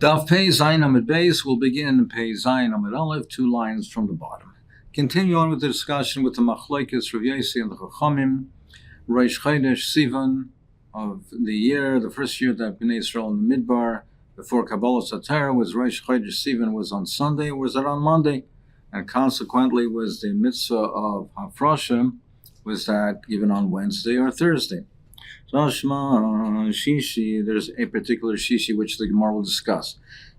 Daf Pei Zayin Amud Beis will begin in Pei Zayin Amud Aleph, 2 lines from the bottom. Continue on with the discussion with the Machlokes Rav Yossi and the Chachamim. Rosh Chodesh Sivan of the year, the first year that Bnei Israel in the Midbar, before Kabbalah Sater, was Rosh Chodesh Sivan, was on Sunday, or was it on Monday? And consequently was the mitzvah of Hafrashim, was that given on Wednesday or Thursday. Rashma Shishi, there's a particular Shishi which the Gemara will discuss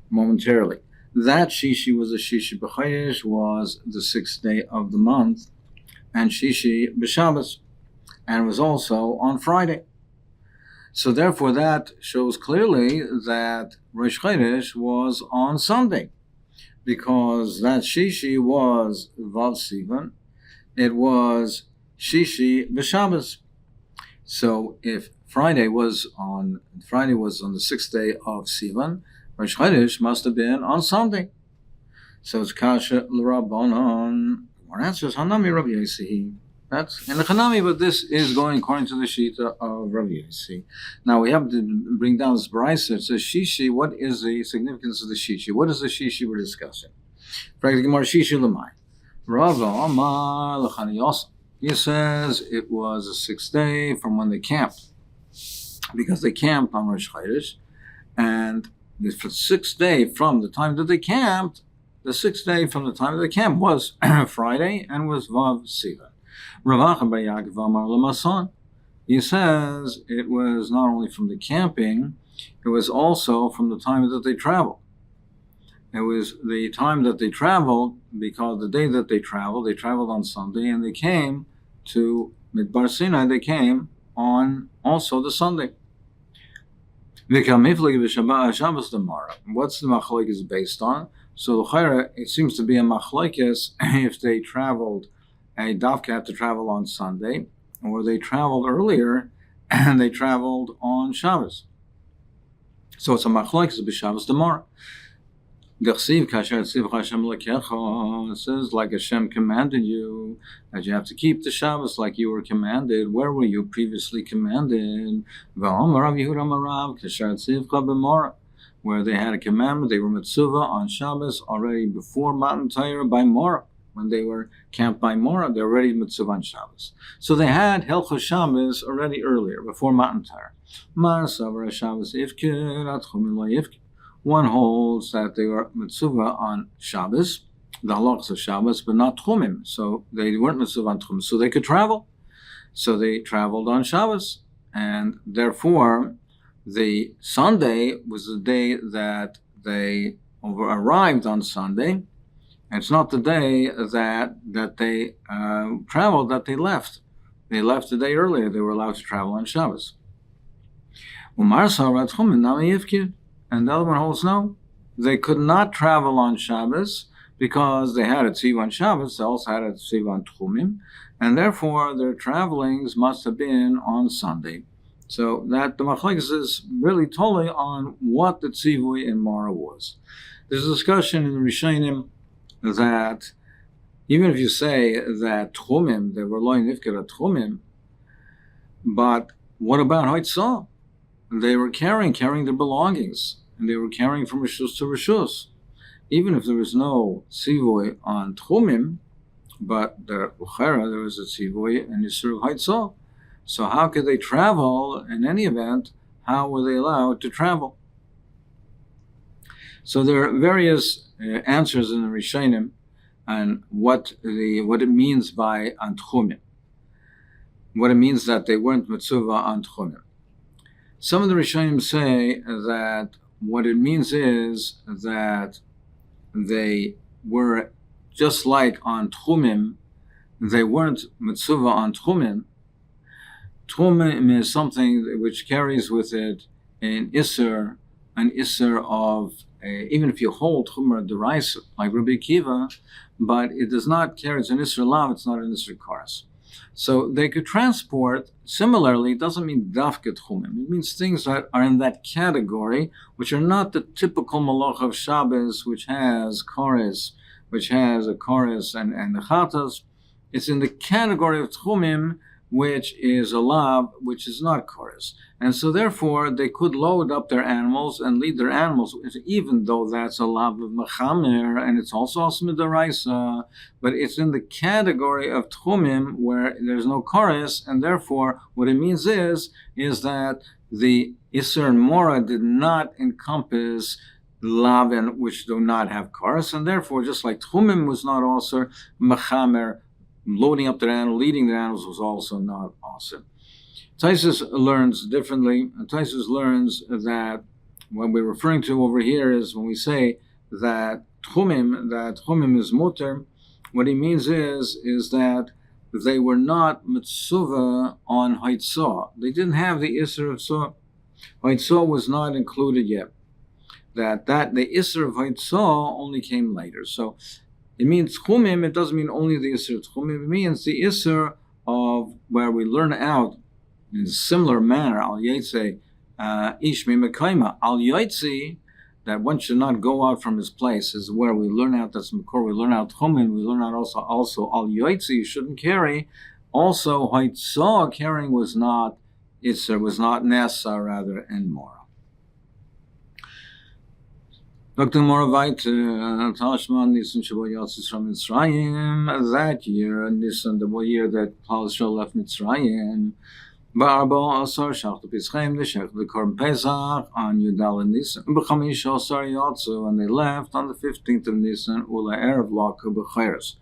momentarily. That Shishi was a Shishi B'Chodesh, was the 6th day of the month, and Shishi B'Shabbos, and it was also on Friday. So therefore that shows clearly that Rosh Chodesh was on Sunday, because that Shishi was Vav Sivan, it was Shishi B'Shabbos. So if Friday was on the 6th day of Sivan, Rosh Chodesh must have been on Sunday. So it's Kasha l'Rabbanon. Our answer is Hanami Rav Yossi. That's in the Hanami, but this is going according to the Shita of Rav Yossi. Now we have to bring down this Brisa. It says Shishi. What is the significance of the Shishi? What is the Shishi we're discussing? Shishi l'mai. Rava Amar l'Chani Yosef. He says it was the 6th day from when they camped, because they camped on Rosh Chodesh, and the 6th day from the time that they camped, the 6th day from the time that they camped was Friday and was Vav Sivan. Ravacha B'Yaakov Amar L'Mason. He says it was not only from the camping, it was also from the time that they traveled. It was the time that they traveled, because the day that they traveled on Sunday, and they came to Midbar Sinai, they came on also the Sunday. What's the machlokes based on? So it seems to be a machlokes if they traveled, a dafka had to travel on Sunday, or they traveled earlier and they traveled on Shabbos. So it's a machlokes b'Shabbos tomorrow. It says, like Hashem commanded you, that you have to keep the Shabbos like you were commanded. Where were you previously commanded? Where they had a commandment, they were mitzvah on Shabbos already before Matan Torah by Morah. When they were camped by Morah, they were already mitzvah on Shabbos. So they had Hilchos Shabbos already earlier, before Matan Torah. One holds that they were mitzvah on Shabbos, the halachas of Shabbos, but not tchumim. So they weren't mitzvah on tchumim, so they could travel. So they traveled on Shabbos, and therefore the Sunday was the day that they arrived on Sunday, and it's not the day that they traveled that they left. They left the day earlier. They were allowed to travel on Shabbos. And the other one holds no. They could not travel on Shabbos because they had a tziv on Shabbos. They also had a tziv on Tchumim, and therefore their travelings must have been on Sunday. So that the machlokes is really totally on what the tzivui in Mara was. There's a discussion in the Rishonim that even if you say that Tchumim, they were lo nifkar Tchumim, but what about Hoitzah? They were carrying their belongings, and they were carrying from Rishus to Rishus. Even if there was no tzivui on Tchumim, but there was a tzivui and Yisur of Haitzah. So how could they travel? In any event, how were they allowed to travel? So there are various answers in the Rishonim on what it means by on Tchumim, what it means that they weren't mitzvah on Tchumim. Some of the Rishonim say that what it means is that they were just like on Tchumim, they weren't mitzvah on Tchumim. Tchumim is something which carries with it an Isser of, even if you hold Chumra Deraisa, like Rabbi Akiva, but it does not carry, it's an Isser Lav, it's not an Isser Karas. So they could transport, similarly, it doesn't mean dafket chumim. It means things that are in that category, which are not the typical malach of Shabbos, which has a chorus and the chatas. It's in the category of tchumim, which is a lav, which is not chorus. And so therefore they could load up their animals and lead their animals, even though that's a lav of mechamer, and it's also midaraisa, but it's in the category of tchumim where there's no chorus, and therefore what it means is that the Isser and Mora did not encompass Lavan, which do not have chorus, and therefore, just like Tchumim was not also, Mechamer, loading up their animal, leading the animals was also not also. Taisus learns differently. Taisus learns that what we're referring to over here is when we say that Tchumim is mutter, what he means is that they were not mitzvah on Haitzah. They didn't have the Isser of Tzah. Haitzah was not included yet. That the Isser of Haitzah only came later. So it means Tchumim, it doesn't mean only the Isser of Tchumim, it means the Isser of where we learn out in a similar manner, Al Yetze Ish Mimekayma, Al Yetze, that one should not go out from his place, is where we learn out, that's Makor, we learn out Tchumim, we learn out also Al Yetze, you shouldn't carry. Also, Haitzah carrying was not Isser, was not Nessa, rather, and Mora. Dr. Moravite, Tashman, Nisan Shaboyatzis from Mitzrayim, that year, Nisan, the year that Paul left Mitzrayim, Barbo Asar Shachta Pischem, the Shech, the Korban Pesach, on Yudal and Nisan, Bechamish Asar Yatsu, and they left on the 15th of Nisan, Ula Erev Laku Becheres.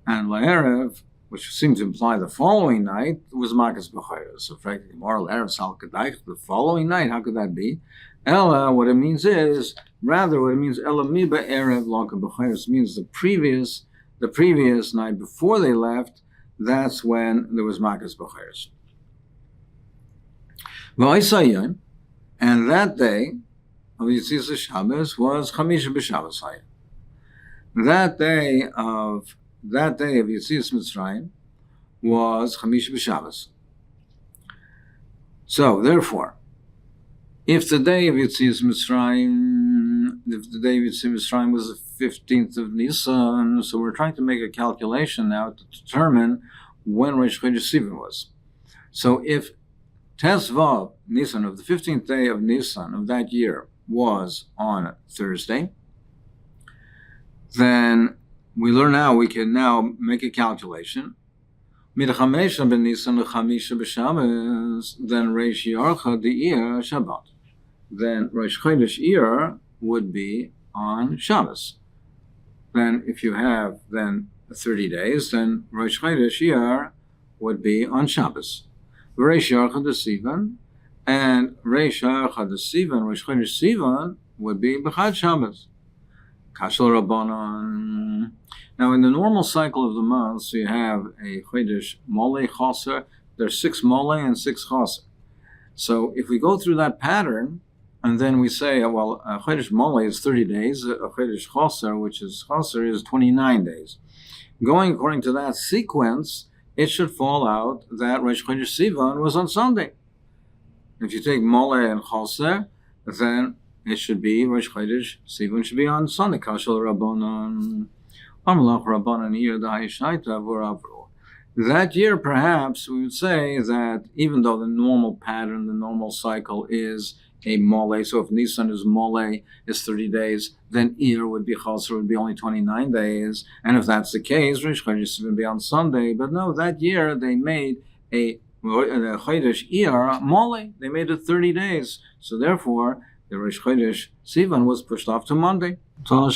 And La Erev, which seems to imply the following night, was Makas Becheres. So, frankly, Moral Erev Sal Kedai, the following night, how could that be? Ella, what it means is, rather, what it means, Ella Miba Erev Laku Becheres means the previous night before they left, that's when there was Makas Becheres. And that day of Yitzis Shabbos was Chamisha B'Shabbos Hayim. That day of Yitzis Mitzrayim was Chamisha B'Shabbos. So therefore, if the day of Yitzis Mitzrayim was the 15th of Nisan, so we're trying to make a calculation now to determine when Rosh Chodesh Sivan was. So if Tesvav Nisan of the 15th day of Nisan of that year was on Thursday, then we can now make a calculation. Midachamesha ben Nisan l'chamisha b'Shabbos, then Reish Yarcha d'Iyar Shabbat. Then Rosh Chodesh Iyar would be on Shabbos. Then if you have then 30 days, then Rosh Chodesh Iyar would be on Shabbos. Reish Yarcha d'Sivan, and Reish Yarcha d'Sivan, Rosh Chodesh Sivan, would be B'chad Shabbos. Kashal Rabbanon. Now, in the normal cycle of the months, you have a Chodesh Mole Chaser. There's 6 Mole and 6 Chaser. So if we go through that pattern, and then we say, well, Chodesh Mole is 30 days, Chodesh Chaser, which is Chaser, is 29 days. Going according to that sequence, it should fall out that Rosh Chodesh Sivan was on Sunday. If you take Mole and Chaser, then it should be Rosh Chodesh Sivan should be on Sunday. Kashal Rabbanon, Amalach Rabbanon Iyar Da'ishaita V'Ravru. That year, perhaps we would say that even though the normal pattern, the normal cycle is a Mole, so if Nisan is Mole is 30 days, then Iyar would be Chaser, would be only 29 days. And if that's the case, Rosh Chodesh would be on Sunday. But no, that year they made a Chodesh Iyar Mole. They made it 30 days. So therefore, the Rosh Chodesh Sivan was pushed off to Monday. I'll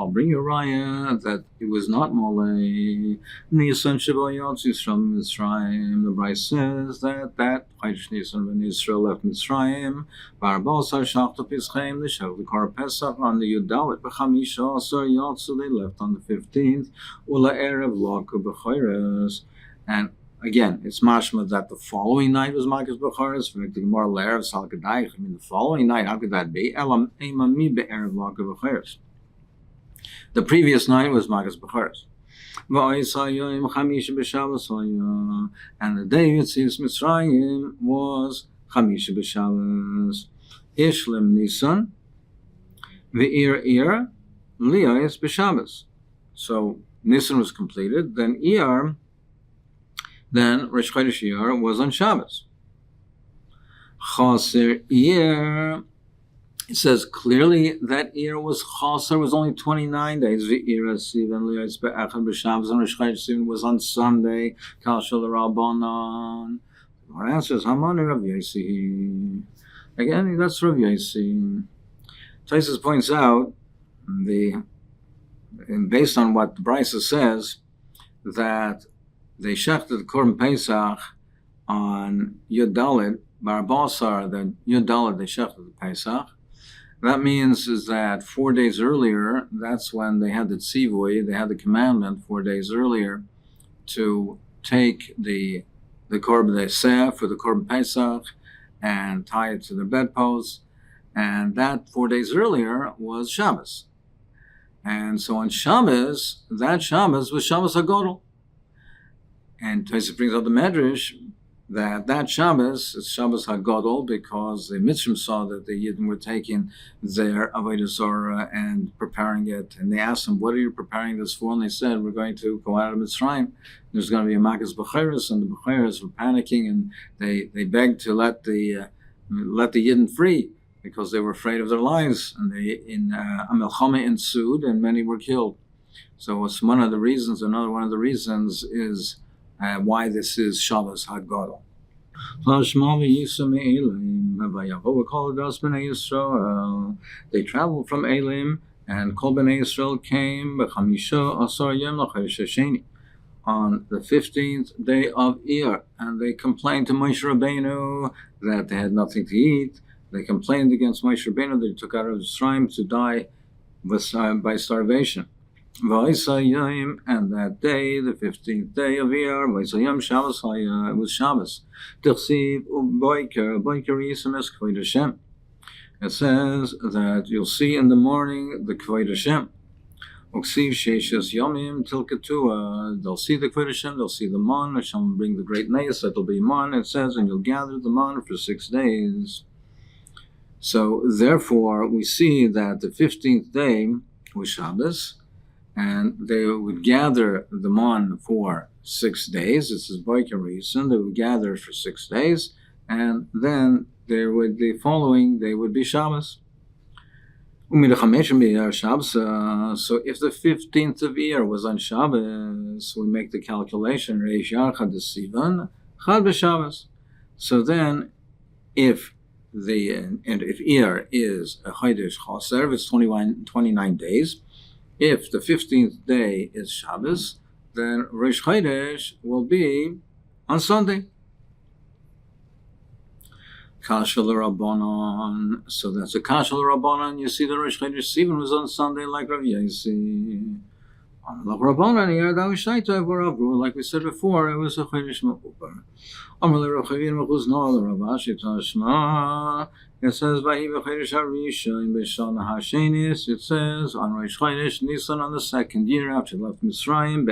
bring you a raya that it was not Mole. Nisan Shaboyatzis from Mitzrayim. The Bryce says that Chodesh Nisan when Israel left Mitzrayim, Barabosar Shachta Pischem, the Shel the Kor Pesach on the Yudalit B'Chamisha Asar Yatsu. They left on the 15th. Ula Erev Laku B'Chodesh. And again, it's mashma that the following night was Makas B'Chodesh. The Gemara L'Erev Sal Kedai. The following night, how could that be? Elam Eimami Be'erev Laku B'Chodesh. The previous night was Makas B'Chodesh. And the day Yitzis Mitzrayim was Chamisha B'Shabbos. Ishlim Nisan V'Iyar Liyas B'Shabbos. So Nisan was completed. Then Iyar then Rosh Chodesh Iyar was on Shabbos. Chaser Iyar, it says clearly that Iyar was Chaser, was only 29 days. V'Iyar Sivan Liyotz Be'echad B'Shabbos, and Rosh Chodesh Sivan was on Sunday. Kal Shel Rabbanan. Our answer is Hamani Rav Yosi. Again, that's Rav Yosi. Taisus points out based on what the Brisa says, that they shechted the Korban Pesach on Yud Dalet, Bar Basar, that Yud Dalet they shechted the Pesach. That means is that 4 days earlier, that's when they had the tzivui, they had the commandment 4 days earlier to take the Korban Eseh for the Korban Pesach and tie it to the bedpost. And that 4 days earlier was Shabbos. And so on Shabbos, that Shabbos was Shabbos HaGodel. And Tosfos brings out the Medrash that Shabbos is Shabbos HaGodel because the Mitzrim saw that the Yidden were taking their Avodah Zorah and preparing it. And they asked them, what are you preparing this for? And they said, we're going to go out of Mitzrayim. There's going to be a Makas B'cheres, and the B'cheres were panicking, and they begged to let the Yidden free, because they were afraid of their lives, and a Melchama ensued, and many were killed. So it's one of the reasons. Another one of the reasons is why this is Shabbos HaGodel. They traveled from Elim, and Kol Bnei Yisrael came on the 15th day of Iyar, and they complained to Moshe Rabbeinu that they had nothing to eat. They complained against Moshe Rabbeinu that he took out of Mitzrayim to die by starvation. And that day, the 15th day of Iyar, it was Shabbos. It says that you'll see in the morning the Kvod Hashem. They'll see the Kvod Hashem, they'll see the man. Hashem will bring the great neis, that'll be man, it says, and you'll gather the man for 6 days. So, therefore, we see that the 15th day was Shabbos, and they would gather the man for 6 days. This is Boiker reason. They would gather for 6 days, and then there would the following day would be Shabbos. So, if the 15th of Iyar was on Shabbos, we make the calculation. So then, if Iyar is a Chodesh Chaser, it's 29 days. If the 15th day is Shabbos, then Rosh Chodesh will be on Sunday. Kashal Rabbanon. So that's a Kashal Rabbanon. You see, the Rosh Chodesh Sivan was on Sunday, like Rav Yosi. Like we said before, it was a Chodesh Mekubar. It says, it says, on Rosh Chodesh Nisan, on the 2nd year after they left Mitzrayim,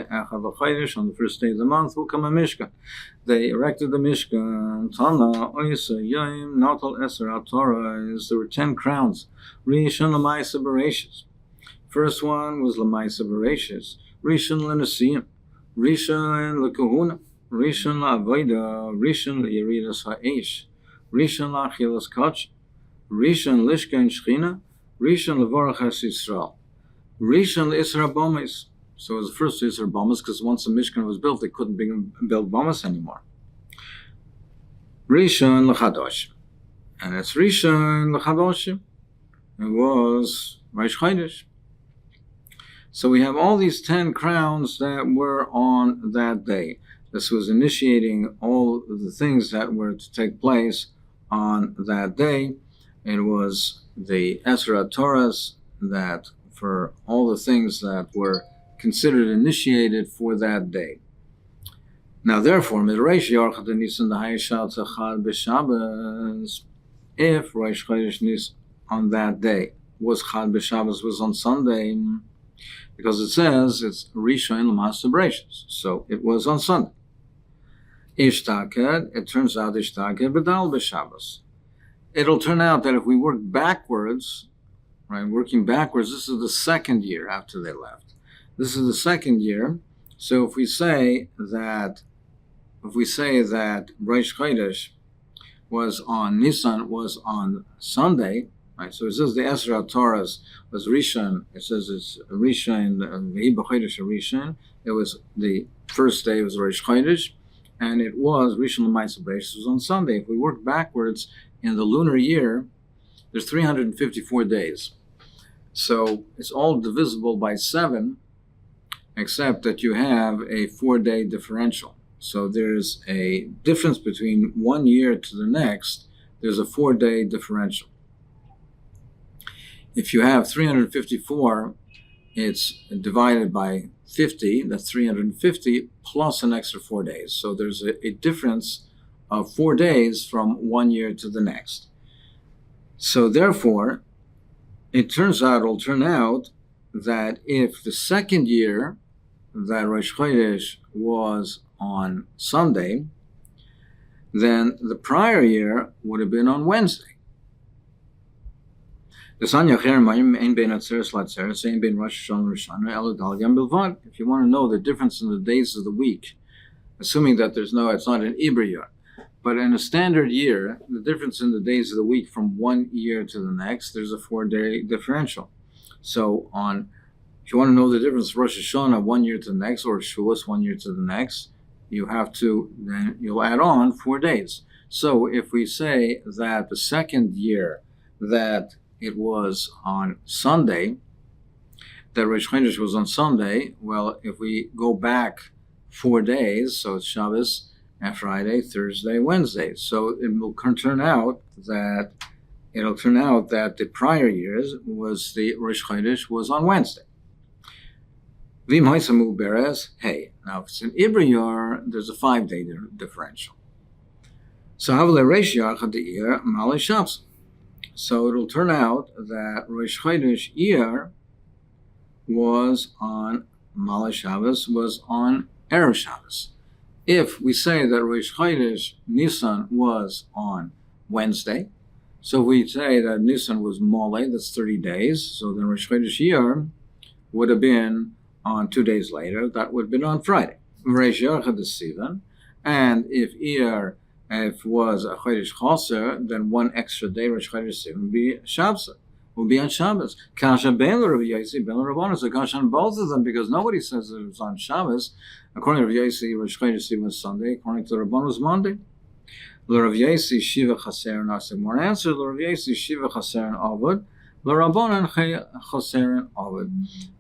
on the 1st day of the month, will come a Mishkan. They erected the Mishkan. Tana, Oysa, Yoim, Natal Eser, Torah, there were 10 crowns. Rishon L'maisa Bereshis. First one was L'maisa Bereshis. Rishon L'Nesiyim. Rishon L'Kahuna. Rishon L'Avoida. Rishon L'Yeridas Ha'esh. Rishon L'Achilas Kach. Rishon Lishkan Shechina. Rishon L'Vorach HaSyisrael. Rishon L'Isra Bomis. So it was the first Isra Bomis, because once the Mishkan was built, they couldn't build Bomis anymore. Rishon L'Chadosh. And it's Rishon L'Chadosh. It was Rosh Chodesh. So we have all these 10 crowns that were on that day. This was initiating all of the things that were to take place on that day. It was the Esra Torahs that for all the things that were considered initiated for that day. Now, therefore, if Rosh Chodesh Nis on that day was Chad B'Shabbos, was on Sunday, because it says it's Rishon L'Maaseh Bereshis, so it was on Sunday. Ishtaked, it turns out Ishtaked B'Dal B'Shabbos. It'll turn out that if we work backwards, right, working backwards, this is the 2nd year after they left. This is the 2nd year. So if we say that if we say that Rosh Chodesh was on Nisan, was on Sunday, right? So it says the Esra Torahs was Rishon. It says it's Rishon, V'hi b'Chodesh Rishon. It was the first day, it was Rosh Chodesh, and it was Rishon L'Maaseh Beis. It was on Sunday. If we work backwards in the lunar year, there's 354 days. So it's all divisible by 7, except that you have a 4-day differential. So there's a difference between 1 year to the next. There's a 4-day differential. If you have 354, it's divided by 50. That's 350 plus an extra 4 days. So there's a difference of 4 days from 1 year to the next. So therefore, it'll turn out that if the second year that Rosh Chodesh was on Sunday, then the prior year would have been on Wednesday. If you want to know the difference in the days of the week, assuming that it's not an Ibra year, but in a standard year, the difference in the days of the week from 1 year to the next, there's a 4-day differential. So if you want to know the difference Rosh Hashanah 1 year to the next, or Shavuos 1 year to the next, you'll add on 4 days. So if we say that the second year that it was on Sunday, that Rosh Chodesh was on Sunday, well, if we go back 4 days, so it's Shabbos and Friday, Thursday, Wednesday. So it will turn out that the prior years was the Rosh Chodesh was on Wednesday. Vim Hoisamu Beres, hey. Now, if it's an Ibra year, there's a 5-day differential. So Havle Reish Yachad Iyar Malay Shabbos. So it'll turn out that Rosh Chodesh year was on Malay Shabbos, was on Erev Shabbos. If we say that Rosh Chodesh Nisan was on Wednesday, so if we say that Nisan was Malay, that's 30 days, so then Rosh Chodesh year would have been on 2 days later, that would have been on Friday. And if was a Chodesh Chaser, then 1 extra day, Rosh Chodesh Sivan, would be Shabbos. Will be on Shabbos. Kasha Ben Rav Yosi, Ben Rabbanon. So kasha on both of them, because nobody says that it was on Shabbos. According to Rav Yosi, Rosh Chodesh Sivan was Sunday. According to Rabbanon, was Monday. Rav Yosi Shiva Chaser and Asim. More answer. Rav Yosi Shiva Chaser and Avod. Rabbanon Chaser and Avod.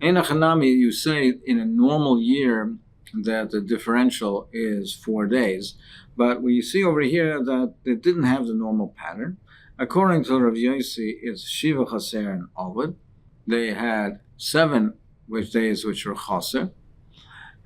In a Chanami, you say in a normal year that the differential is 4 days, but we see over here that it didn't have the normal pattern. According to Rav Yosi, it's Shiva Chaser and Avod. They had 7 days which were Chaser,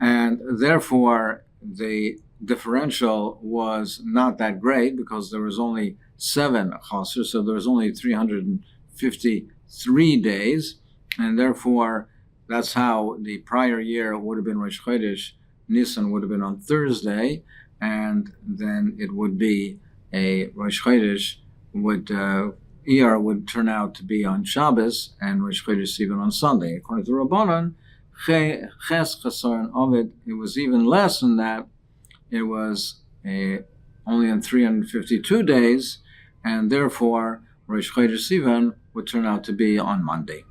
and therefore the differential was not that great because there was only 7 Chaser, so there was only 353 days, and therefore that's how the prior year would have been Rosh Chodesh. Nisan would have been on Thursday, and then it would be a Rosh Chodesh would turn out to be on Shabbos, and Rosh Chodesh even on Sunday. According to Rabbanon, Ches Chasar and Ovid, it was even less than that. It was only on 352 days, and therefore Rosh Chodesh Sivan would turn out to be on Monday.